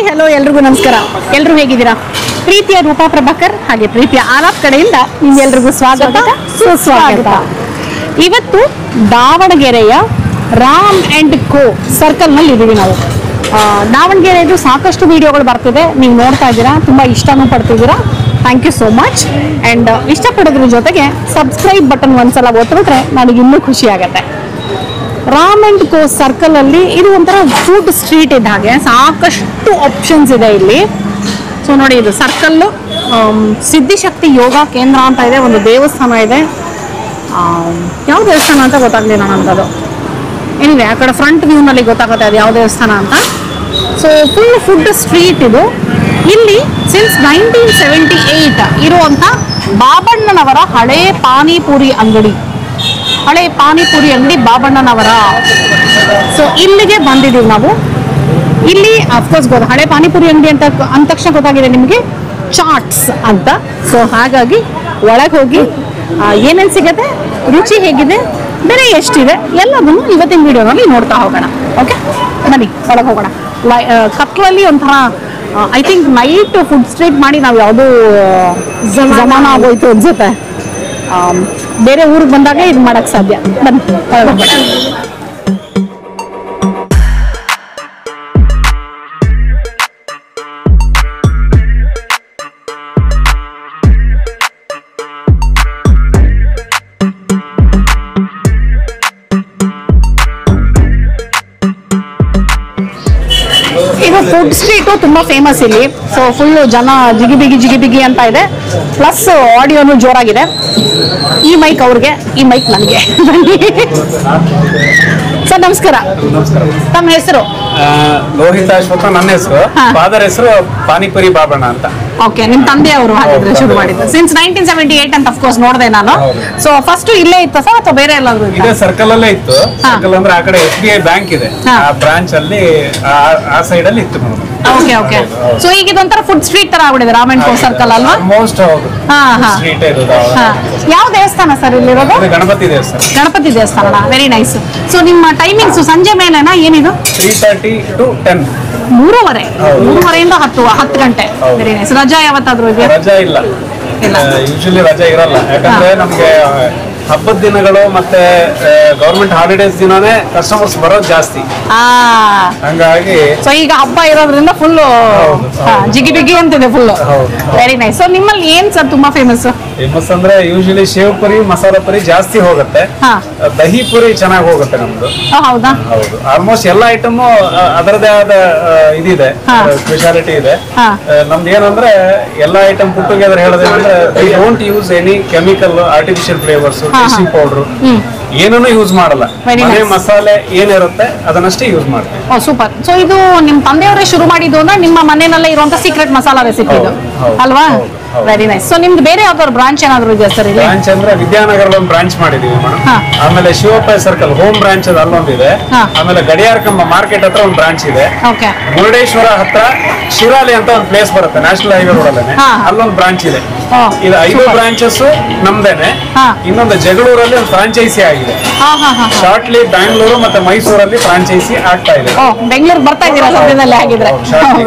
Hello ಎಲ್ರಿಗೂ ನಮಸ್ಕಾರ. ಎಲ್ಲರೂ ಹೇಗಿದ್ದೀರಾ? ಪ್ರೀತಿಯ ರೂಪಾ ಪ್ರಭಾಕರ್ ಹಾಗೆ ಪ್ರೀತಿಯ ಆರಾಪ್ ಕಡೆಯಿಂದ ನಿಮ್ಗೆಲ್ರಿಗೂ ಸ್ವಾಗತ ಸುಸ್ವಾಗತ. ಇವತ್ತು ದಾವಣಗೆರೆಯ ರಾಮ್ ಅಂಡ್ ಕೋ ಸರ್ಕಲ್ ನಲ್ಲಿ ಇದ್ದೀವಿ ನಾವು. ದಾವಣಗೆರೆದು ಸಾಕಷ್ಟು ವಿಡಿಯೋಗಳು ಬರ್ತಿದೆ, ನೀವು ನೋಡ್ತಾ ಇದ್ದೀರಾ, ತುಂಬಾ ಇಷ್ಟನೂ ಪಡ್ತಿದ್ದೀರಾ. Thank you so much. And ಇಷ್ಟಪಡೋದ್ರ ಜೊತೆಗೆ ಸಬ್ಸ್ಕ್ರೈಬ್ ಬಟನ್ ಒಂದ್ಸಲ ಒತ್ತಿಬಿಟ್ರೆ ನನಗೆ ಇನ್ನೂ ಖುಷಿ ಆಗುತ್ತೆ. ರಾಮ್ ಅಂಡ್ ಕೋ ಸರ್ಕಲ್ ಅಲ್ಲಿ ಇದು ಒಂಥರ ಫುಡ್ ಸ್ಟ್ರೀಟ್ ಇದ್ದ ಹಾಗೆ ಸಾಕಷ್ಟು ಆಪ್ಷನ್ಸ್ ಇದೆ ಇಲ್ಲಿ. ಸೊ ನೋಡಿ, ಇದು ಸರ್ಕಲ್ಲು ಸಿದ್ಧಿಶಕ್ತಿ ಯೋಗ ಕೇಂದ್ರ ಅಂತ ಇದೆ, ಒಂದು ದೇವಸ್ಥಾನ ಇದೆ. ಯಾವ ದೇವಸ್ಥಾನ ಅಂತ ಗೊತ್ತಾಗ್ಲಿಲ್ಲ ನನಗದು. ಏನಿದೆ ಆ ಕಡೆ ಫ್ರಂಟ್ ವ್ಯೂನಲ್ಲಿ ಗೊತ್ತಾಗುತ್ತೆ ಅದು ಯಾವ ದೇವಸ್ಥಾನ ಅಂತ. ಸೊ ಫುಲ್ ಫುಡ್ ಸ್ಟ್ರೀಟ್ ಇದು. ಇಲ್ಲಿ ಸಿನ್ಸ್ 1978 ಇರುವಂಥ ಬಾಬಣ್ಣನವರ ಹಳೇ ಪಾನಿಪುರಿ ಅಂಗಡಿ ಬಾಬಣ್ಣನವರ. ಸೊ ಇಲ್ಲಿಗೆ ಬಂದಿದ್ದೀವಿ ನಾವು. ಇಲ್ಲಿ ಅಫ್ಕೋರ್ಸ್ ಹಳೆ ಪಾನಿಪುರಿ ಅಂಗಡಿ ಅಂತ ಅಂದ ತಕ್ಷಣ ಗೊತ್ತಾಗಿದೆ ನಿಮಗೆ ಚಾಟ್ಸ್ ಅಂತ. ಸೊ ಹಾಗಾಗಿ ಒಳಗೆ ಹೋಗಿ ಏನೇನು ಸಿಗುತ್ತೆ, ರುಚಿ ಹೇಗಿದೆ, ಬೆಲೆ ಎಷ್ಟಿದೆ ಎಲ್ಲದನ್ನು ಇವತ್ತಿನ ವಿಡಿಯೋನಲ್ಲಿ ನೋಡ್ತಾ ಹೋಗೋಣ. ಓಕೆ, ಬನ್ನಿ ಒಳಗೆ ಹೋಗೋಣ. ಕತ್ಲಲ್ಲಿ ಒಂಥರ I think night food street ಮಾಡಿ ನಾವು ಯಾವುದೂ ಜಮಾನ ಆಗೋಯ್ತು ಅನ್ಸುತ್ತೆ. ಬೇರೆ ಊರಿಗೆ ಬಂದಾಗ ಇದು ಮಾಡಕ್ ಸಾಧ್ಯ. ಬನ್ನಿ ಒಳಗೆ ಹೋಗೋಣ. ಇದು ಫುಡ್ ಸ್ಟ್ರೀಟು ತುಂಬಾ ಫೇಮಸ್ ಇಲ್ಲಿ. ಸೊ ಫುಲ್ ಜನ ಜಿಗಿಬಿಗಿ ಅಂತ ಇದೆ. ಪ್ಲಸ್ ಆಡಿಯೋನು ಜೋರಾಗಿದೆ. ಈ ಮೈಕ್ ಅವ್ರಿಗೆ, ಈ ಮೈಕ್ ನನಗೆ. ಸರ್ ನಮಸ್ಕಾರ. ತಮ್ಮ ಹೆಸರು? ಲೋಹಿತ ಅಶ್ವಥ ನನ್ನ ಹೆಸರು. ಫಾದರ್ ಹೆಸರು ಪಾನಿಪುರಿ ಬಾಬಣ್ಣ ಅಂತ. ಓಕೆ, ನಿಮ್ ತಂದೆ ಅವರು ಹಾಗಿದ್ರೆ ಶುರು ಮಾಡಿದ್ದು ಸಿನ್ಸ್ 1978 ಅಂತ ಅಫ್ಕೋರ್ಸ್ ನೋಡಿದೆ ನಾನು. ಸೊ ಫಸ್ಟ್ ಇಲ್ಲೇ ಇತ್ತ ಸರ್ ಅಥವಾ ಬೇರೆ ಎಲ್ಲಾದ್ರೂ? ಇದೇ ಸರ್ಕಲ್ ಅಲ್ಲೇ ಇತ್ತು. ಸರ್ಕಲ್ ಅಂದ್ರೆ ಆ ಕಡೆ SBI ಬ್ಯಾಂಕ್ ಇದೆ, ಆ ಬ್ರಾಂಚ್ ಅಲ್ಲಿ ಆ ಸೈಡ್ ಅಲ್ಲಿ ಇತ್ತು. Okay okay. ಸೊ ಈಗ ಇದೊಂಥರ ಫುಡ್ ಸ್ಟ್ರೀಟ್ ತರ ಆಗ್ಬಿಟ್ಟಿದೆ ರಾಮ್ ಅಂಡ್ ಕೋ ಸರ್ಕಲ್ ಅಲ್ವಾ? ಆಲ್ಮೋಸ್ಟ್ ಹೌದು. ಸ್ಟ್ರೀಟ್ ಇದು. ಯಾವ ದೇವಸ್ಥಾನ ಸರ್ ಇಲ್ಲಿರೋದು? ಗಣಪತಿ ದೇವಸ್ಥಾನ. ಗಣಪತಿ ದೇವಸ್ಥಾನ, ವೆರಿ ನೈಸ್. ಸೊ ನಿಮ್ಮ ಟೈಮಿಂಗ್ಸ್ ಸಂಜೆ ಮೇಲೆನಾ ಏನಿದು? 3:30 to 10. 3:30 10 ಗಂಟೆ. Very nice. ರಜಾ ಯಾವತ್ತಾದ್ರೂ ಇದೆ? ರಜಾ ಇಲ್ಲ, ಯೂಶಲಿ ರಜಾ ಇರಲ್ಲ. ಯಾಕಂದ್ರೆ ನಮ್ಗೆ ಹಬ್ಬದ ದಿನಗಳು ಮತ್ತೆ ಗವರ್ಮೆಂಟ್ ಹಾಲಿಡೇಸ್ ದಿನನೇ ಕಸ್ಟಮರ್ಸ್ ಬರೋದು ಜಾಸ್ತಿ. ಹಂಗಾಗಿ ಸೊ ಈಗ ಹಬ್ಬ ಇರೋದ್ರಿಂದ ಫುಲ್ ಜಿಗಿಬಿಗಿ ಅಂತಿದೆ ಫುಲ್. Very nice. ಸೊ ನಿಮ್ಮಲ್ಲಿ ಏನ್ ಸರ್ ತುಂಬಾ ಫೇಮಸ್ ಅಂದ್ರೆ ಯೂಶಲಿ ಶೇವ್ ಪುರಿ, ಮಸಾಲಾ ಪುರಿ ಜಾಸ್ತಿ ಹೋಗುತ್ತೆ. ದಹಿ ಪುರಿ ಚೆನ್ನಾಗಿ ಹೋಗುತ್ತೆ ನಮ್ದು. ಹೌದಾ? ಹೌದು. ಆಲ್ಮೋಸ್ಟ್ ಎಲ್ಲ ಐಟಮ್ ಅದರದೇ ಆದ ಇದಿದೆ, ಸ್ಪೆಷಾಲಿಟಿ ಇದೆ. ನಮ್ದು ಏನಂದ್ರೆ ಎಲ್ಲ ಐಟಮ್ ಪುಟ್ ಟುಗೆದರ್ ಹೇಳೋದೇನಂದ್ರೆ we don't use any chemical, artificial flavours, tasting powder ಏನನ್ನು ಯೂಸ್ ಮಾಡಲ್ಲ. ಮನೆ ಮಸಾಲೆ ಏನಿರುತ್ತೆ ಅದನ್ನಷ್ಟೇ ಯೂಸ್ ಮಾಡ್ತೀವಿ. ಓ ಸೂಪರ್. ಸೊ ಇದು ನಿಮ್ ತಂದೆಯವರೇ ಶುರು ಮಾಡಿದ್ದು ಅಂದ್ರೆ ನಿಮ್ಮ ಮನೆಯಲ್ಲೇ ಇರುವಂತ ಸೀಕ್ರೆಟ್ ಮಸಾಲಾ ರೆಸಿಪಿ ಇದು ಅಲ್ವಾ? Very nice. ಸೊ ನಿಮ್ದು ಬೇರೆ ಯಾವ್ದಾದ್ರು ಬ್ರಾಂಚ್ ಏನಾದ್ರು ಇದೆಯಾ ಸರ್? ಇಲ್ಲಿ ಬ್ರಾಂಚ್ ಅಂದ್ರೆ ವಿದ್ಯಾನಗರದ ಒಂದು ಬ್ರಾಂಚ್ ಮಾಡಿದೀವಿ ಮೇಡಮ್. ಆಮೇಲೆ ಶಿವಪ್ಪ ಸರ್ಕಲ್ ಹೋಮ್ ಬ್ರಾಂಚ್ ಅದು ಅಲ್ಲೊಂದಿದೆ. ಆಮೇಲೆ ಗಡಿಯಾರ ಕಂಬ ಮಾರ್ಕೆಟ್ ಹತ್ರ ಒಂದು ಬ್ರಾಂಚ್ ಇದೆ. ಮುರುಡೇಶ್ವರ ಹತ್ರ ಶಿರಾಲಿ ಅಂತ ಒಂದು ಪ್ಲೇಸ್ ಬರುತ್ತೆ, ನ್ಯಾಷನಲ್ ಹೈವೇ ರೋಡ್ ಅಲ್ಲೇ, ಅಲ್ಲೊಂದು ಬ್ರಾಂಚ್ ಇದೆ. ಇದು 5 ಬ್ರಾಂಚಸ್ ನಮ್ದೇನೆ. ಇನ್ನೊಂದು ಜಗಳೂರಲ್ಲಿ ಒಂದು ಫ್ರಾಂಚೈಸಿ ಆಗಿದೆ. ಶಾರ್ಟ್ಲಿ ಬ್ಯಾಂಗ್ಳೂರು ಮತ್ತೆ ಮೈಸೂರಲ್ಲಿ ಫ್ರಾಂಚೈಸಿ ಆಗ್ತಾ ಇದೆ. ಬೆಂಗಳೂರು ಬರ್ತಾ ಇದ್ದೀರಾ ಸದ್ಯದಲ್ಲೇ ಆಗಿದ್ರೆ?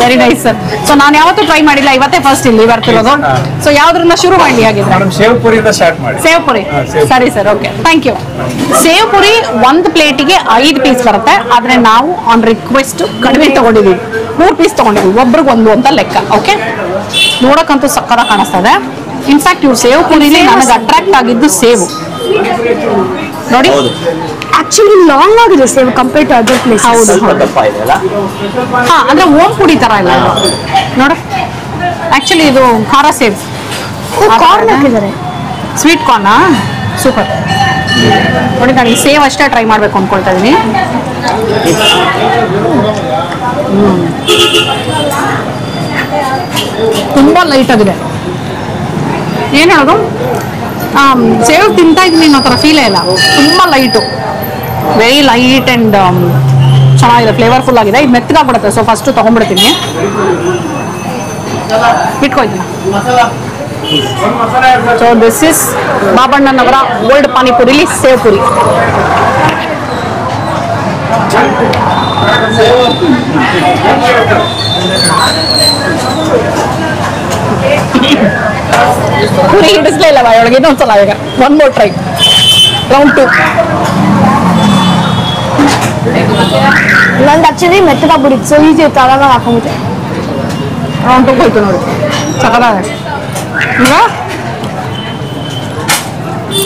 Very nice sir. ಸೊ ನಾನು ಯಾವತ್ತೂ ಟ್ರೈ ಮಾಡಿಲ್ಲ, ಇವತ್ತೇ ಫಸ್ಟ್ ಇಲ್ಲಿ ಬರ್ತಿರೋದು. ಸೊ ಯಾವ್ದ್ರಿಂದ ಶುರು ಮಾಡಿ ಹಾಗಿದ್ರೆ? ಸೇವ್ ಪುರಿಯಿಂದ ಸ್ಟಾರ್ಟ್ ಮಾಡಿ. ಸೇವ್ ಪುರಿ, ಸರಿ sir. Okay, thank you. Sev puri ಒಂದು ಪ್ಲೇಟಿಗೆ 5 ಪೀಸ್ ಬರುತ್ತೆ. ಆದ್ರೆ ನಾವು ಆನ್ ರಿಕ್ವೆಸ್ಟ್ ಕಡಿಮೆ ತಗೊಂಡಿದೀವಿ, 3 ಪೀಸ್ ತಗೊಂಡಿದೀವಿ, ಒಬ್ರಿಗೆ 1 ಅಂತ ಲೆಕ್ಕ. ಓಕೆ, ನೋಡಕ್ಕಂತೂ ಸಕ್ಕರ ಕಾಣಿಸ್ತಾ ಇದೆ. ಇನ್ಫ್ಯಾಕ್ಟ್ ಇವ್ರು ಸೇವ್ ಪುರಿಲಿ ನನಗೆ ಅಟ್ರಾಕ್ಟ್ ಆಗಿದ್ದು ಸೇವು ನೋಡಿ. ಆಕ್ಚುಲಿ ಲಾಂಗ್ ಆಗಿದೆ sev compare to other place. ಹೌದು, ಅಂದ್ರೆ ಓಂ ಪುಡಿ ತರ ಇಲ್ಲ ನೋಡ. ಆಕ್ಚುಲಿ ಇದು ಖಾರ ಸೇವ್, ಕಾರ್ನ್ ಹಾಕಿದ್ದಾರೆ. Sweet corn. ಸೂಪರ್ ನೋಡಿ. ನಾನು ಈ ಸೇವ್ ಅಷ್ಟೇ ಟ್ರೈ ಮಾಡ್ಬೇಕು ಅನ್ಕೊಳ್ತಾ ಇದೀನಿ. ತುಂಬಾ ಲೈಟ್ ಆಗಿದೆ. ಏನ್ ಹೇಳೋದು, ಸೇವ್ ತಿಂತಾ ಇದ್ದೀನಿ ಅನ್ನೋ ಥರ ಫೀಲೇ ಇಲ್ಲ. ತುಂಬ ಲೈಟು, ವೆರಿ ಲೈಟ್ ಆ್ಯಂಡ್ ಚೆನ್ನಾಗಿದೆ, ಫ್ಲೇವರ್ಫುಲ್ ಆಗಿದೆ. ಇದು ಮೆತ್ತಗಾಗ್ಬಿಡುತ್ತೆ. ಸೊ ಫಸ್ಟು ತೊಗೊಂಡ್ಬಿಡ್ತೀನಿ, ಇಟ್ಕೊಳ್ತೀನಿ. ಸೊ ದಿಸ್ ಇಸ್ ಬಾಬಣ್ಣನವರ ಓಲ್ಡ್ ಪಾನಿಪುರಿಲಿ ಸೇವ್ ಪುರಿ. ಪೂರಿ ಹಿಡಿಸ್ಲೇ ಇಲ್ಲ ಬಾಯೊಳಗೆ. ಇನ್ನೊಂದ್ಸಲ ಈಗ ಒನ್ ಮೋರ್ ಟ್ರೈ. ರೌಂಡ್ 2. ನಂದು ಆಕ್ಚುಲಿ ಮೆತ್ತಗಾಗ್ಬಿಟ್ಟಿತ್ತು, ಸೊ ಈಸಿ ಇತ್ತು, ಆರಾಮಾಗಿ ಹಾಕೊಂಬಿಟ್ಟೆ. ರೌಂಡ್ 2 ಹೋಯ್ತು ನೋಡಿ. ಸಕಲಾಗ ಈಗ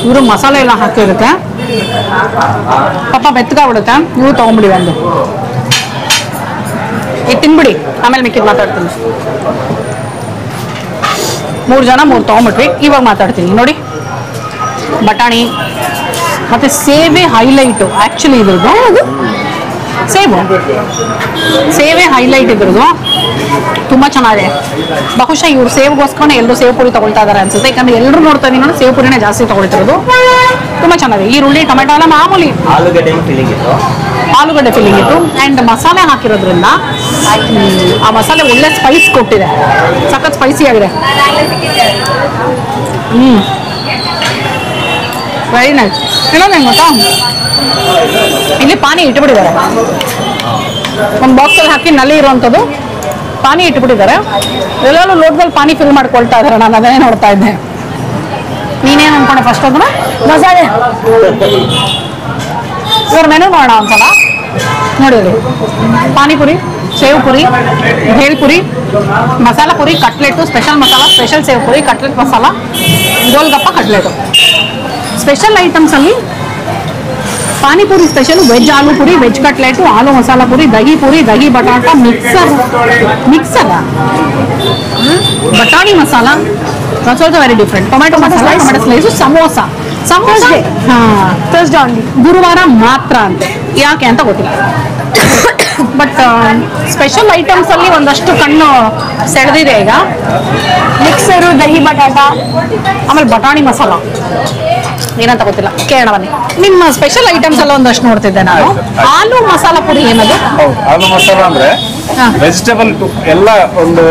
ಇವರು ಮಸಾಲೆ ಎಲ್ಲ ಹಾಕಿರುತ್ತೆ, ಪಾಪ ಮೆತ್ತಗಾಗ್ಬಿಡುತ್ತೆ. ನೀವು ತೊಗೊಂಬಿಡಿ ಒಂದು, ಇದು ತಿನ್ಬಿಡಿ, ಆಮೇಲೆ ಮಿಕ್ಕಿದ್ ಮಾತಾಡ್ತೀನಿ. 3 ಜನ 3 ತೊಗೊಂಬಿಟ್ವಿ. ಇವಾಗ ಮಾತಾಡ್ತೀನಿ ನೋಡಿ. ಬಟಾಣಿ ಮತ್ತೆ ಸೇವೆ ಹೈಲೈಟು ಆ್ಯಕ್ಚುಲಿ ಇದ್ರದ್ದು. ಅದು ಸೇವೆ ಹೈಲೈಟ್ ಇದ್ರದ್ದು ತುಂಬ ಚೆನ್ನಾಗಿದೆ. ಬಹುಶಃ ಇವ್ರು ಸೇವ್ಗೋಸ್ಕರ ಎಲ್ಲರೂ ಸೇವ್ ಪುರಿ ತಗೊಳ್ತಾ ಇದ್ದಾರೆ ಅನ್ಸುತ್ತೆ, ಯಾಕಂದ್ರೆ ಎಲ್ಲರೂ ನೋಡ್ತಾ ಇದೀನಿ ನೋಡಿ ಸೇವ್ ಪುರಿನೇ ಜಾಸ್ತಿ ತಗೊಳ್ತಿರೋದು. ತುಂಬ ಚೆನ್ನಾಗಿದೆ. ಈರುಳ್ಳಿ ಟೊಮೆಟೊ ಎಲ್ಲ ಮಾಮೂಲಿ, ಆಲೂಗಡ್ಡೆ ಫಿಲ್ಲಿಂಗ್ ಇತ್ತು. ಆ್ಯಂಡ್ ಮಸಾಲೆ ಹಾಕಿರೋದ್ರಿಂದ ಆ ಮಸಾಲೆ ಒಳ್ಳೆ ಸ್ಪೈಸ್ ಕೊಟ್ಟಿದೆ, ಸಖತ್ ಸ್ಪೈಸಿ ಆಗಿದೆ. Very nice. ಇನ್ನೊಂದು ಹೆಂಗೆ ಗೊತ್ತಾ, ಇಲ್ಲಿ ಪಾನಿ ಇಟ್ಬಿಟ್ಟಿದ್ದಾರೆ, ಒಂದು ಬಾಕ್ಸಲ್ಲಿ ಹಾಕಿ ನಲ್ಲಿ ಇರುವಂಥದ್ದು ಪಾನಿ ಇಟ್ಬಿಟ್ಟಿದ್ದಾರೆ. ಎಲ್ಲರೂ ಲೋಟದಲ್ಲಿ ಪಾನಿ ಫಿಲ್ ಮಾಡ್ಕೊಳ್ತಾ ಇದ್ದಾರೆ. ನಾನು ಅದನ್ನೇ ನೋಡ್ತಾ ಇದ್ದೆ. ನೀನೇನು ಅನ್ಕೊಂಡೆ ಫಸ್ಟ್ ಅದನ್ನ? ಮಸಾಲೆ ಇವ್ರ ಮೆನು ನೋಡೋಣ ಒಂದ್ಸಲ. ನೋಡಿರಿ, panipuri, sev puri, bhel puri, masala puri, cutlet, special masala, special sev puri, cutlet masala, golgappa, cutlet. Special ಐಟಮ್ಸಲ್ಲಿ panipuri special, veg aloo puri, veg cutlet, aloo masala puri, dahi puri, dahi batata, mixer ಬಟಾಣಿ masala, that's also very different. Tomato masala, tomato slice, samosa. ಗುರುವಾರ ಮಾತ್ರ ಅಂತೆ, ಯಾಕೆ ಅಂತ ಗೊತ್ತಿಲ್ಲ. ಬಟ್ ಸ್ಪೆಷಲ್ ಐಟಮ್ಸ್ ಅಲ್ಲಿ ಒಂದಷ್ಟು ಕಣ್ಣು ಸೆಳೆದಿದೆ ಈಗ. ಮಿಕ್ಸರು, ದಹಿ ಬಟಾಟ, ಆಮೇಲೆ ಬಟಾಣಿ ಮಸಾಲ ಏನಂತ ಗೊತ್ತಿಲ್ಲ, ಕೇಳೋಣ ಬನ್ನಿ. ನಿಮ್ಮ ಸ್ಪೆಷಲ್ ಐಟಮ್ಸ್ ಎಲ್ಲ ಒಂದಷ್ಟು ನೋಡ್ತಿದ್ದೆ ನಾನು. ಆಲೂ ಮಸಾಲ ಪುರಿ ಏನದು? ಆಲೂ ಮಸಾಲ ಅಂದ್ರೆ ವೆಜಿಟೇಬಲ್ ಎಲ್ಲ ಒಂದು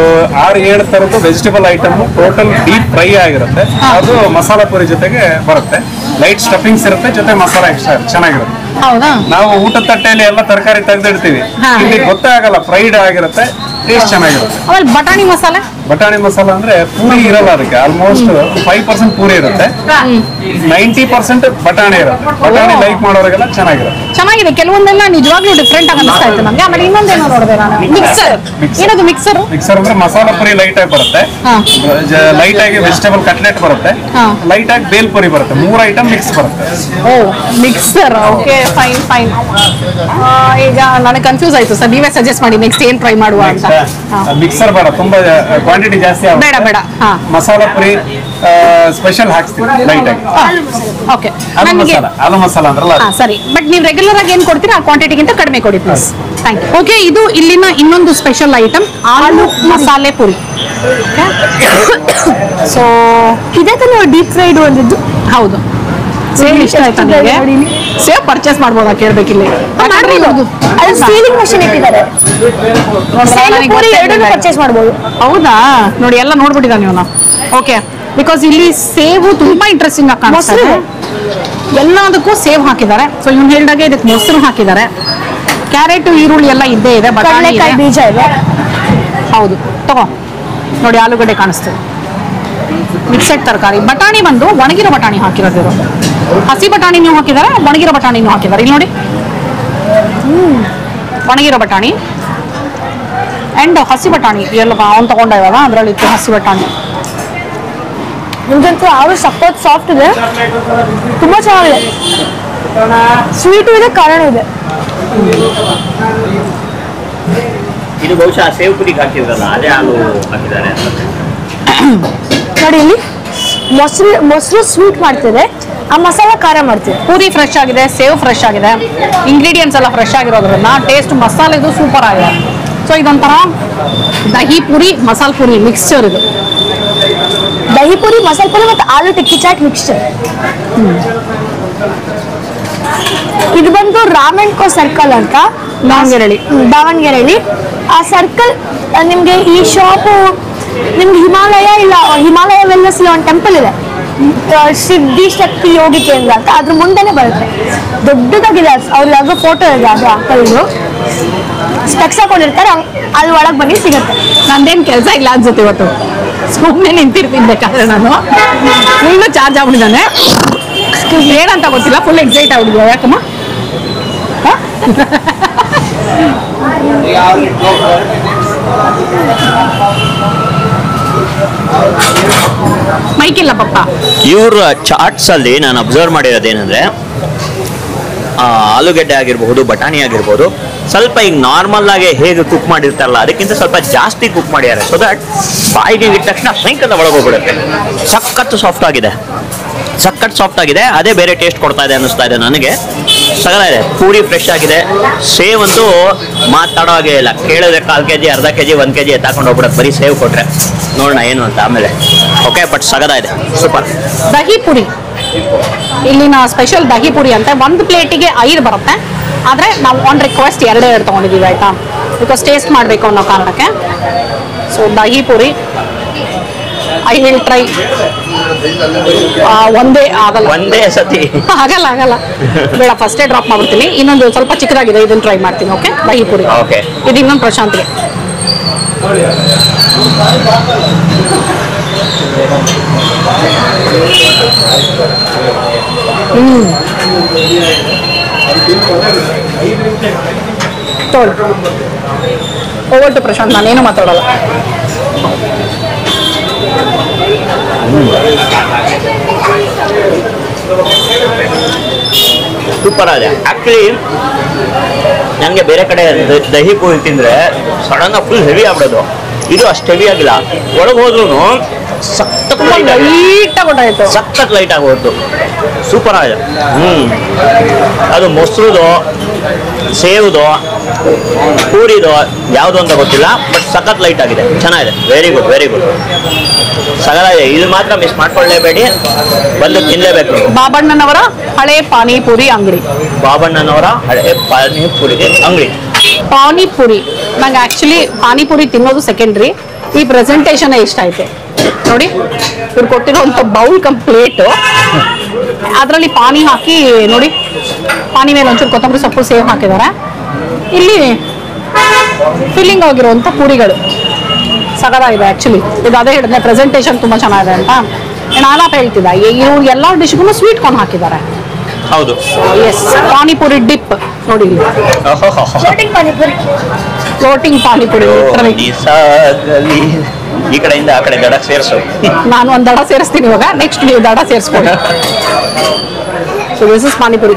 6-7 ತರದ್ದು vegetable item total deep fry ಆಗಿರುತ್ತೆ. ಅದು ಮಸಾಲ ಪುರಿ ಜೊತೆಗೆ ಬರುತ್ತೆ. ಲೈಟ್ ಸ್ಟಫಿಂಗ್ಸ್ ಇರುತ್ತೆ, ಜೊತೆ ಮಸಾಲ ಎಕ್ಸ್ಟ್ರಾ ಚೆನ್ನಾಗಿರುತ್ತೆ. ಹೌದಾ? ನಾವು ಊಟದ ತಟ್ಟೆಯಲ್ಲಿ ಎಲ್ಲ ತರಕಾರಿ ತೆಗೆದಿಡ್ತೀವಿ, ಇಲ್ಲಿ ಗೊತ್ತೇ ಆಗಲ್ಲ, ಫ್ರೈಡ್ ಆಗಿರುತ್ತೆ, ಟೇಸ್ಟ್ ಚೆನ್ನಾಗಿರುತ್ತೆ. ಆಮೇಲೆ ಬಟಾಣಿ ಮಸಾಲೆ? ಬಟಾಣಿ ಮಸಾಲ ಅಂದ್ರೆ ಪೂರಿ ಇರಲ್ಲ, ಅದಕ್ಕೆ ಆಲ್ಮೋಸ್ಟ್ 5% ಪೂರಿ ಇರುತ್ತೆ, 90% ಬಟಾಣಿ ಇರುತ್ತೆ. ಬಟಾಣಿ ಲೈಕ್ ಮಾಡೋರಿಗೆಲ್ಲ ಚೆನ್ನಾಗಿರುತ್ತೆ. ಚೆನ್ನಾಗಿದೆ. ಕೆಲವೊಂದೆಲ್ಲ ನಿಜವಾಗ್ಲೂ ಡಿಫ್ರೆಂಟ್ ಆಗಿ ಅನಿಸ್ತಾ ಇತ್ತು ನಮ್ಗೆ. ಆಮೇಲೆ ಇನ್ನೊಂದೇನೋ ನೋಡಿದೆ ನಾನು, ಮಿಕ್ಸರ್. ಏನದು ಮಿಕ್ಸರ್? ಮಿಕ್ಸರ್ ಅಂದ್ರೆ ಮಸಾಲ ಪುರಿ ಲೈಟ್ ಆಗಿ ಬರುತ್ತೆ, ಲೈಟ್ ಆಗಿ ವೆಜಿಟೇಬಲ್ ಕಟ್ಲೆಟ್ ಬರುತ್ತೆ, ಲೈಟ್ ಆಗಿ ಬೇಲ್ ಪುರಿ ಬರುತ್ತೆ. 3 ಐಟಮ್ ಮಿಕ್ಸ್ ಬರುತ್ತೆ. ಓ, ಮಿಕ್ಸರ್. Okay, fine fine. ಈಗ ನನಗೆ ಕನ್ಫ್ಯೂಸ್ ಆಯ್ತು ಸರ್, ನೀವೇ ಸಜೆಸ್ಟ್ ಮಾಡಿ ನೆಕ್ಸ್ಟ್ ಏನ್ ಟ್ರೈ ಮಾಡುವ ಅಂತ. ಮಿಕ್ಸರ್ ಬೇಡ, ತುಂಬಾ ಕ್ವಾಂಟಿಟಿ ಜಾಸ್ತಿ ಆಗುತ್ತೆ. ಬೇಡ ಬೇಡ. ಮಸಾಲ ಪುರಿ ಸ್ಪೆಷಲ್ ಹಾಕ್ಸ್ತೀವಿ ಲೈಟ್ ಆಗಿ. ಓಕೆ, ಆಲೂ ಮಸಾಲ ಅಂದ್ರಲ್ಲ, ಸರಿ. ಬಟ್ ನೀವು ರೆಗ್ಯುಲರ್ ಆಗಿ ಏನ್ ಕೊಡ್ತೀರಾ ಆ ಕ್ವಾಂಟಿಟಿಗಿಂತ ಕಡಿಮೆ ಕೊಡಿ ಪ್ಲೀಸ್. Thank you. ಓಕೆ, ಇದು ಇಲ್ಲಿನ ಇನ್ನೊಂದು ಸ್ಪೆಷಲ್ ಐಟಮ್, ಆಲೂ ಮಸಾಲೆ ಪುರಿ. ಸೊ ಇದೇ ತಾನೇ ಡೀಪ್ ಫ್ರೈಡ್ ಒಂದಿದ್ದು? ಹೌದು. ಸೇವ್ ಇಷ್ಟ ಆಯ್ತಾ ನಿಮಗೆ? ಸೇವ್ ಪರ್ಚೇಸ್ ಮಾಡ್ಬೋದಾ ಕೇಳ್ಬೇಕಿಲ್ಲಿ? ಸೀಲಿಂಗ್ ಮಷೀನ್ ಇಟ್ಟಿದ್ದಾರೆ, ಪರ್ಚೇಸ್ ಮಾಡ್ಬೋದು. ಹೌದಾ? ನೋಡಿ, ಎಲ್ಲ ನೋಡ್ಬಿಟ್ಟಿದ್ದಾನೆ ಇವನು. ಓಕೆ, ಬಿಕಾಸ್ ಇಲ್ಲಿ ಸೇವು ತುಂಬಾ ಇಂಟ್ರೆಸ್ಟಿಂಗ್ ಆಗಿ ಕಾಣಿಸ್ತಾರೆ. ಎಲ್ಲದಕ್ಕೂ ಸೇವ್ ಹಾಕಿದ್ದಾರೆ. ಸೊ ಇವ್ನು ಹೇಳಿದಾಗೆ ಇದಕ್ಕೆ ಮೊಸರು ಹಾಕಿದ್ದಾರೆ, ಕ್ಯಾರೆಟ್, ಈರುಳ್ಳಿ ಎಲ್ಲ ಇದ್ದೇ ಇದೆ, ಬಟಾಣಿ ಬೀಜ ಇದೆ. ಹೌದು, ತಗೋ ನೋಡಿ, ಆಲೂಗಡ್ಡೆ ಕಾಣಿಸ್ತದೆ, ಮಿಕ್ಸೆಡ್ ತರಕಾರಿ. ಬಟಾಣಿ ಬಂದು ಒಣಗಿರೋ ಬಟಾಣಿ ಹಾಕಿರೋದು. ಹಸಿ ಬಟಾಣಿನೂ ಹಾಕಿದ್ದಾರೆ, ಒಣಗಿರೋ ಬಟಾಣಿನೂ ಹಾಕಿದ್ದಾರೆ. ಇಲ್ಲಿ ನೋಡಿ, ಒಣಗಿರೋ ಬಟಾಣಿ ಅಂಡ್ ಹಸಿ ಬಟಾಣಿ ಎಲ್ಲ ಅವ್ನು ತಗೊಂಡ ಇವಾಗ, ಅದರಲ್ಲಿ ಇತ್ತು ಹಸಿ ಬಟಾಣಿ. ನಿಮ್ಗಂತೂ ಆರು ಸಖತ್ ಸಾಫ್ಟ್ ಇದೆ, ತುಂಬಾ ಚೆನ್ನಾಗಿದೆ. ಸ್ವೀಟು ಇದೆ, ಖಾರನೂ ಇದೆ. ಇದು ಬಹುಶಃ ಸೇವ್ ಪುರಿ ಹಾಕಿದ್ರಲ್ಲ, ಅದೇ ಹಾಲು ಹಾಕಿದ್ದಾರೆ ನೋಡಿ. ಇಲ್ಲಿ ಮೊಸರು ಸ್ವೀಟ್ ಮಾಡ್ತಿದೆ, ಆ ಮಸಾಲ ಖಾರ ಮಾಡ್ತಿದೆ. ಪೂರಿ ಫ್ರೆಶ್ ಆಗಿದೆ, ಸೇವ್ ಫ್ರೆಶ್ ಆಗಿದೆ, ಇಂಗ್ರೀಡಿಯೆಂಟ್ಸ್ ಎಲ್ಲ ಫ್ರೆಶ್ ಆಗಿರೋದ್ರಿಂದ ಟೇಸ್ಟ್ ಮಸಾಲೆದು ಸೂಪರ್ ಆಗಿದೆ. ಸೊ ಇದೊಂಥರ ದಹಿ ಪುರಿ ಮಸಾಲ ಪುರಿ ಮಿಕ್ಸ್ಚರ್. ಇದು ದಹಿ ಪುರಿ, ಮಸಾಲ ಪುರಿ ಮತ್ತು ಆಲೂ ಟಿಕ್ಕಿ ಚಾಟ್ ಮಿಕ್ಸ್ಚರ್. ಇದು ಬಂದು ರಾಮಣ್ಕೋ ಸರ್ಕಲ್ ಅಂತ ದಾವಣಗೆರೆಯಲ್ಲಿ. ಆ ಸರ್ಕಲ್ ನಿಮ್ಗೆ ಈ ಶಾಪು ನಿಮ್ಗೆ ಹಿಮಾಲಯ ವೆಲ್ನೆಸ್ ಒಂದು ಟೆಂಪಲ್ ಇದೆ, ಸಿದ್ಧಿ ಶಕ್ತಿ ಯೋಗಿ ಕೇಂದ್ರ ಅಂತ, ಅದ್ರ ಮುಂದೆನೆ ಬರುತ್ತೆ. ದೊಡ್ಡದಾಗಿದೆ, ಅವ್ರ ಯಾವ್ದೋ ಫೋಟೋ ಇದೆ, ಅದು ಅಂಕಲ್ದು ಸ್ಪೆಕ್ಸ್ ಹಾಕೊಂಡಿರ್ತಾರೆ, ಅಲ್ಲಿ ಒಳಗೆ ಬನ್ನಿ ಸಿಗುತ್ತೆ. ನಂದೇನು ಕೆಲಸ ಇಲ್ಲ ಅನ್ಸುತ್ತೆ ಇವತ್ತು, ಸುಮ್ಮನೆ ನಿಂತಿರ್ತೀನಿ ಬೇಕಾದ್ರೆ ನಾನು. ಫುಲ್ಲು ಚಾರ್ಜ್ ಆಗ್ಬಿಟ್ಟಿದ್ದಾನೆ, ಏನಂತ ಗೊತ್ತಿಲ್ಲ, ಫುಲ್ ಎಕ್ಸೈಟ್ ಆಗ್ಬಿಟ್ಟಿದ್ದೆ. ಯಾಕಮ್ಮ ಮೈಕಿಲ್ಲ ಪಪ್ಪ. ಇವ್ರ ಚಾಟ್ಸ್ ಅಲ್ಲಿ ನಾನು ಅಬ್ಸರ್ವ್ ಮಾಡಿರೋದೇನಂದ್ರೆ ಆಲೂಗೆಡ್ಡೆ ಆಗಿರ್ಬಹುದು, ಬಟಾಣಿ ಆಗಿರ್ಬೋದು, ಸ್ವಲ್ಪ ಈಗ ನಾರ್ಮಲ್ ಆಗಿ ಹೇಗೆ ಕುಕ್ ಮಾಡಿರ್ತಾರಲ್ಲ ಅದಕ್ಕಿಂತ ಸ್ವಲ್ಪ ಜಾಸ್ತಿ ಕುಕ್ ಮಾಡ್ಯಾರೆ. ಸೊ ದಟ್ ಬಾಯಿಗೆ ಇಟ್ಟ ತಕ್ಷಣ ಸೈಕಲ್ ಒಳಗೋಗ್ಬಿಡುತ್ತೆ. ಸಖತ್ ಸಾಫ್ಟ್ ಆಗಿದೆ. ಅದೇ ಬೇರೆ ಟೇಸ್ಟ್ ಕೊಡ್ತಾ ಇದೆ ಅನ್ನಿಸ್ತಾ ಇದೆ ನನಗೆ. ಸಗಲ ಇದೆ, ಪೂರಿ ಫ್ರೆಶ್ ಆಗಿದೆ. ಸೇವ್ ಅಂತೂ ಮಾತಾಡೋ ಹಾಗೆ ಇಲ್ಲ, ಕೇಳಿದ್ರೆ 1/4 kg, ಅರ್ಧ kg, 1 kg ಎತ್ತಾಕೊಂಡು ಹೋಗ್ಬಿಡೋದು ಬರೀ ಸೇವ್ ಕೊಟ್ರೆ. ನೋಡೋಣ ಏನು ಅಂತ ಆಮೇಲೆ. ಓಕೆ, ಬಟ್ ಸಗದ ಇದೆ, ಸೂಪರ್. ದಹಿ ಪುರಿ ಇಲ್ಲಿನ ಸ್ಪೆಷಲ್ ದಹಿ ಪುರಿ ಅಂತ. ಒಂದು ಪ್ಲೇಟಿಗೆ 5 ಬರುತ್ತೆ, ಆದರೆ ನಾವು ಆನ್ ರಿಕ್ವೆಸ್ಟ್ 2 ತೊಗೊಂಡಿದ್ದೀವಿ ಆಯಿತಾ, ಬಿಕಾಸ್ ಟೇಸ್ಟ್ ಮಾಡಬೇಕು ಅನ್ನೋ ಕಾರಣಕ್ಕೆ. So dahi Puri I will try. ಒಂದೇ ಸತಿ ಆಗಲ್ಲ ಬೇಡ, ಫಸ್ಟೇ ಡ್ರಾಪ್ ಮಾಡ್ಬಿಡ್ತೀನಿ. ಇನ್ನೊಂದು ಸ್ವಲ್ಪ ಚಿಕ್ಕದಾಗಿದೆ, ಇದನ್ನು ಟ್ರೈ ಮಾಡ್ತೀನಿ. ಓಕೆ, ದಹಿ ಪುರಿ. ಓಕೆ, ಇದು ಇನ್ನೊಂದು ಪ್ರಶಾಂತ್ಗೆ. ಓವರ್ ಟು ಪ್ರಶಾಂತ್, ನಾನೇನು ಮಾತಾಡಲ್ಲ. ಸೂಪರ್ ಆಗಿದೆ. ಆಕ್ಚುಲಿ ನನಗೆ ಬೇರೆ ಕಡೆ ದಹಿ ಪೂರಿ ತಿಂದ್ರೆ ಸಡನ್ ಆಗಿ ಫುಲ್ ಹೆವಿ ಆಗ್ಬಿಡೋದು. ಇದು ಅಷ್ಟು ಹೆವಿ ಆಗಿಲ್ಲ, ಒಳಗೆ ಹೋದ್ರೂ ಸಖತ್ ಲೈಟ್ ಆಗೋದು. ಸೂಪರ್ ಆಗಿದೆ. ಅದು ಮೊಸರುದು, ಸೇವ್ದು, ಪೂರಿದು ಯಾವುದು ಅಂತ ಗೊತ್ತಿಲ್ಲ, ಬಟ್ ಸಖತ್ ಲೈಟ್ ಆಗಿದೆ, ಚೆನ್ನಾಗಿದೆ. Very good. ಸಗಲಾಗಿದೆ. ಇದು ಮಾತ್ರ ಮಿಸ್ ಮಾಡ್ಕೊಳ್ಳೇಬೇಡಿ, ಬಂದು ತಿನ್ನಲೇಬೇಕು. ಬಾಬಣ್ಣನವರ ಹಳೆ ಪಾನಿಪುರಿ ಅಂಗಡಿ. ಪಾನಿಪುರಿ ನಂಗೆ ಆಕ್ಚುಲಿ ಪಾನಿಪುರಿ ತಿನ್ನೋದು ಸೆಕೆಂಡ್ರಿ, ಈ ಪ್ರೆಸೆಂಟೇಷನ್ ಇಷ್ಟ ಐತೆ ನೋಡಿ. ಇವ್ರು ಕೊಟ್ಟಿರೋಂಥ ಬೌಲ್ ಕಂಪ್ಲೇಟು, ಅದರಲ್ಲಿ ಪಾನಿ ಹಾಕಿ ನೋಡಿ, ಪಾನಿ ಮೇಲೆ ಒಂಚೂರು ಕೊತ್ತಂಬರಿ ಸೊಪ್ಪು ಸೇವ್ ಹಾಕಿದ್ದಾರೆ. ಇಲ್ಲಿ ಫಿಲ್ಲಿಂಗ್ ಆಗಿರುವಂಥ ಪೂರಿಗಳು ಸಗದಾಗಿದೆ. ಆ್ಯಕ್ಚುಲಿ ಇದು ಅದೇ ಹೇಳಿದ್ರೆ ಪ್ರೆಸೆಂಟೇಷನ್ ತುಂಬ ಚೆನ್ನಾಗಿದೆ ಅಂತ ನಾನಾಪ ಹೇಳ್ತಿದ್ದ. ಇವ್ರು ಎಲ್ಲ ಡಿಶ್ಗೂ ಸ್ವೀಟ್ ಕಾರ್ನ್ ಹಾಕಿದ್ದಾರೆ. ಹೌದು, ಎಸ್, ಪಾನಿಪುರಿ ಡಿಪ್ ನೋಡಿ, ಫ್ಲೋಟಿಂಗ್ ಪಾನಿಪುರಿ. ಈ ಕಡೆಯಿಂದ ಆ ಕಡೆ ದಡ ಸೇರಿಸು. ನಾನು ಒಂದು ದಡ ಸೇರಿಸ್ತೀನಿ ಇವಾಗ, ನೆಕ್ಸ್ಟ್ ನೀವು ದಡ ಸೇರಿಸ್ಕೊಳ್ಳಿ. So this is panipuri.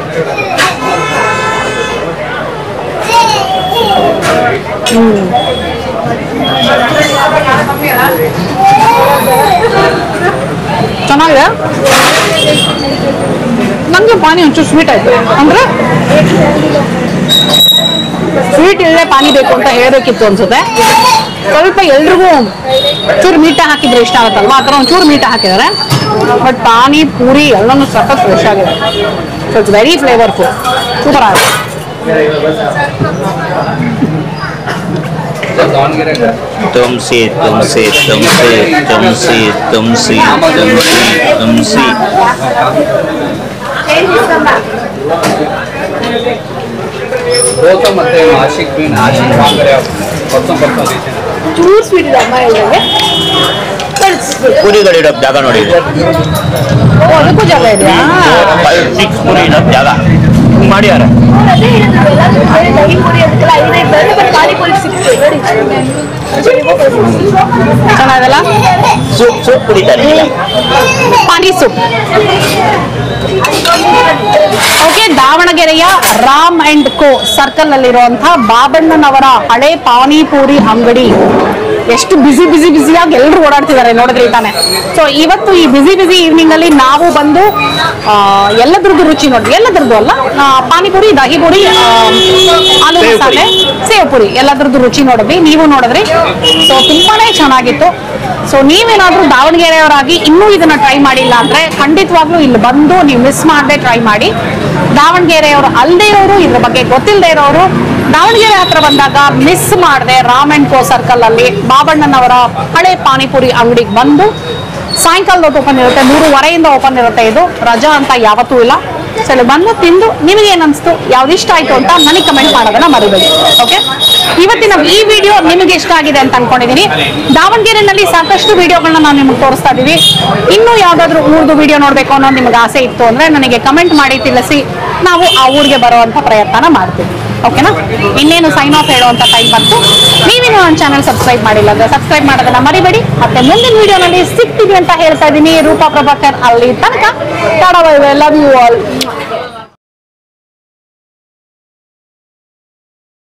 ಚೆನ್ನಾಗಿದೆ. ನನಗೆ ಪಾನಿ ಒಂಚೂರು ಸ್ವೀಟ್ ಆಯ್ತು, ಅಂದ್ರೆ ಸ್ವೀಟ್ ಇಲ್ಲದೆ ಪಾನಿ ಬೇಕು ಅಂತ ಹೇಳಬೇಕಿತ್ತು ಅನ್ಸುತ್ತೆ. ಸ್ವಲ್ಪ ಎಲ್ರಿಗೂ ಚೂರು ಮೀಟ ಹಾಕಿದ್ರೆ ಇಷ್ಟ ಆಗುತ್ತಲ್ವಾ, ಆ ಥರ ಒಂಚೂರು ಮೀಟ ಹಾಕಿದ್ದಾರೆ. ಬಟ್ ಪಾನಿ ಪೂರಿ ಎಲ್ಲನೂ ಸಖತ್ ಫ್ರೆಶ್ ಆಗಿದೆ. So it's very flavourful, super ಆಗಿದೆ. ತುಮ್ಸಿ ಮತ್ತೆ ಆಶಿಕ್ ಬೀನ್ ಚೂರು ಸ್ವೀಟ್ ಇದೆ ಅಮ್ಮ ಹೇಳಿದಂಗೆ. ಪೂರಿಗಳಿಡೋಕೆ ಜಾಗ ನೋಡಿ, ಅದಕ್ಕೂ ಜಾಗ ಇದೆಯಾ? 5-6 ಪೂರಿ ಇಡೋಕೆ ಜಾಗ ಮಾಡ್ಯಾರ. ದಹಿ ಪೂರಿ ಅದಕ್ಕೆಲ್ಲ 5 ಬರುತ್ತೆ, ಬಟ್ ಪಾನಿಪುರಿ 6 ನೋಡಿ. ಚೆನ್ನಾಗಲ್ಲ? ಸೂಪ್ ಕುಡಿತಾರೆ, ಪಾನಿ ಸೂಪ್. ಓಕೆ, ದಾವಣಗೆರೆಯ ರಾಮ್ ಅಂಡ್ ಕೋ ಸರ್ಕಲ್ ನಲ್ಲಿರುವಂತಹ ಬಾಬಣ್ಣನವರ ಹಳೆ ಪಾನಿಪುರಿ ಅಂಗಡಿ ಎಷ್ಟು ಬಿಸಿಯಾಗಿ ಎಲ್ಲರೂ ಓಡಾಡ್ತಿದ್ದಾರೆ ನೋಡಿದ್ರಿ ತಾನೆ. ಸೊ ಇವತ್ತು ಈ ಬಿಸಿ ಈವ್ನಿಂಗ್ ಅಲ್ಲಿ ನಾವು ಬಂದು ಎಲ್ಲದ್ರದ್ದು ರುಚಿ ನೋಡ್ರಿ, ಎಲ್ಲದ್ರದ್ದು ಅಲ್ಲ, ಪಾನಿಪುರಿ, ದಹಿ ಪುರಿ, ಆಲೂ ಮಸಾಲೆ, ಸೇವ್ ಪುರಿ ಎಲ್ಲದ್ರದ್ದು ರುಚಿ ನೋಡಿದ್ವಿ, ನೀವು ನೋಡಿದ್ರಿ. ಸೊ ತುಂಬಾನೇ ಚೆನ್ನಾಗಿತ್ತು. ಸೊ ನೀವೇನಾದ್ರೂ ದಾವಣಗೆರೆಯವರಾಗಿ ಇನ್ನೂ ಇದನ್ನ ಟ್ರೈ ಮಾಡಿಲ್ಲ ಅಂದ್ರೆ ಖಂಡಿತವಾಗ್ಲೂ ಇಲ್ಲಿ ಬಂದು ನೀವು ಮಿಸ್ ಮಾಡದೆ ಟ್ರೈ ಮಾಡಿ. ದಾವಣಗೆರೆಯವರು ಅಲ್ಲದೆ ಇರೋರು, ಇದ್ರ ಬಗ್ಗೆ ಗೊತ್ತಿಲ್ಲದೆ ಇರೋರು ದಾವಣಗೆರೆ ಹತ್ರ ಬಂದಾಗ ಮಿಸ್ ಮಾಡದೆ ರಾಮ್ ಅಂಡ್ ಕೋ ಸರ್ಕಲ್ ಅಲ್ಲಿ ಬಾಬಣ್ಣನವರ ಹಳೆ ಪಾನಿಪುರಿ ಅಂಗಡಿಗೆ ಬಂದು ಸಾಯಂಕಾಲದ ಓಪನ್ ಇರುತ್ತೆ, 3:30 ಓಪನ್ ಇರುತ್ತೆ. ಇದು ರಜಾ ಅಂತ ಯಾವತ್ತೂ ಇಲ್ಲ. ಸೊ ಬಂದು ತಿಂದು ನಿಮಗೆ ಏನ್ ಅನ್ಸ್ತು, ಯಾವ್ದು ಇಷ್ಟ ಆಯ್ತು ಅಂತ ನನಗೆ ಕಮೆಂಟ್ ಮಾಡೋದನ್ನ ಮರಿಬೇಡಿ. ಓಕೆ, ಇವತ್ತಿನ ಈ ವಿಡಿಯೋ ನಿಮಗೆ ಇಷ್ಟ ಆಗಿದೆ ಅಂತ ಅನ್ಕೊಂಡಿದೀನಿ. ದಾವಣಗೆರೆನಲ್ಲಿ ಸಾಕಷ್ಟು ವಿಡಿಯೋಗಳನ್ನ ನಾವು ನಿಮ್ಗೆ ತೋರಿಸ್ತಾ ಇದೀವಿ. ಇನ್ನೂ ಯಾವ್ದಾದ್ರು ಊರ್ದು ವಿಡಿಯೋ ನೋಡ್ಬೇಕು ಅನ್ನೋದು ನಿಮ್ಗೆ ಆಸೆ ಇತ್ತು ಅಂದ್ರೆ ನನಗೆ ಕಮೆಂಟ್ ಮಾಡಿ ತಿಳಿಸಿ, ನಾವು ಆ ಊರಿಗೆ ಬರುವಂತ ಪ್ರಯತ್ನ ಮಾಡ್ತೀವಿ. ಓಕೆನಾ? ಇನ್ನೇನು ಸೈನ್ ಆಫ್ ಹೇಳುವಂತ ಟೈಮ್ ಬಂತು. ನೀವಿನ್ನು ನನ್ನ ಚಾನಲ್ ಸಬ್ಸ್ಕ್ರೈಬ್ ಮಾಡಿಲ್ಲ ಅಂದ್ರೆ ಸಬ್ಸ್ಕ್ರೈಬ್ ಮಾಡೋದನ್ನ ಮರಿಬೇಡಿ. ಮತ್ತೆ ಮುಂದಿನ ವಿಡಿಯೋನಲ್ಲಿ ಸಿಗ್ತೀವಿ ಅಂತ ಹೇಳ್ತಾ ಇದ್ದೀನಿ. ರೂಪಾ ಪ್ರಭಾಕರ್, ಅಲ್ಲಿ ತನಕ tada, bye bye, love you all.